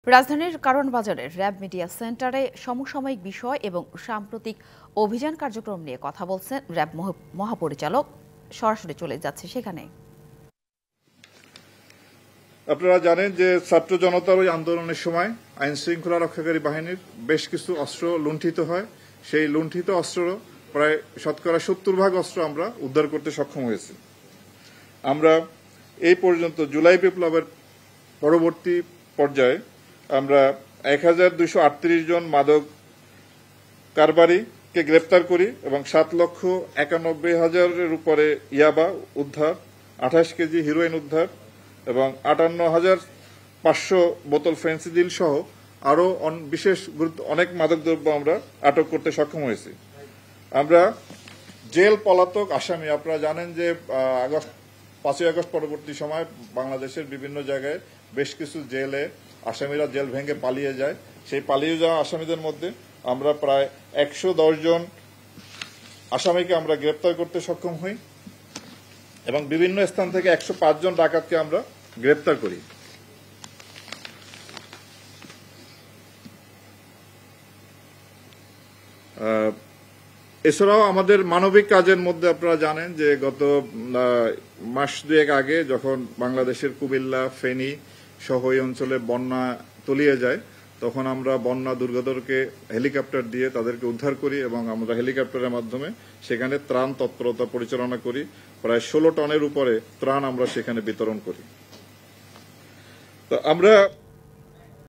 রাজধানীর কারওয়ান বাজারের RAB media সেন্টারে সমসাময়িক বিষয় এবং সাম্প্রতিক অভিযান কার্যক্রম নিয়ে কথা বলছেন র্যাব মহাপরিচালক। সরাসরি চলে যাচ্ছে সেখানে। আপনারা জানেন যে ছাত্র জনতার ওই আন্দোলনের সময় আইন শৃঙ্খলা রক্ষাকারী বাহিনীর বেশ কিছু অস্ত্র লুণ্ঠিত হয়। সেই লুণ্ঠিত অস্ত্র প্রায় শতকরা 70% অস্ত্র আমরা উদ্ধার করতে সক্ষম হয়েছি। আমরা এই পর্যন্ত জুলাই বিপ্লবের পরবর্তী পর্যায়ে আমরা 1238 জন মাদক কারবারিকে গ্রেপ্তার করি এবং 7,91,000-এর উপরে ইয়াবা উদ্ধার, 28 কেজি হিরোইন উদ্ধার এবং 58,500 বোতল ফেন্সিডিল সহ আরও বিশেষ অনেক মাদকদ্রব্য আমরা আটক করতে সক্ষম হয়েছি। আমরা জেল পলাতক আসামি, আপনারা জানেন যে 5ই আগস্ট পরবর্তী সময় বাংলাদেশের বিভিন্ন জায়গায় বেশ কিছু জেলে আসামিরা জেল ভেঙে পালিয়ে যায়। সেই পালিয়ে যাওয়া আসামিদের মধ্যে আমরা প্রায় 110 জন আসামিকে আমরা গ্রেপ্তার করতে সক্ষম হই এবং বিভিন্ন স্থান থেকে 105 জন ডাকাতকে আমরা গ্রেপ্তার করি। এছাড়াও আমাদের মানবিক কাজের মধ্যে আপনারা জানেন যে গত মাস দুয়েক আগে যখন বাংলাদেশের কুমিল্লা, ফেনী সহ এই অঞ্চলে বন্যা তলিয়ে যায়, তখন আমরা বন্যা দুর্গতকে হেলিকপ্টার দিয়ে তাদেরকে উদ্ধার করি এবং আমরা হেলিকপ্টারের মাধ্যমে সেখানে ত্রাণ তৎপরতা পরিচালনা করি। প্রায় 16 টনের উপরে ত্রাণ আমরা সেখানে বিতরণ করি। তো আমরা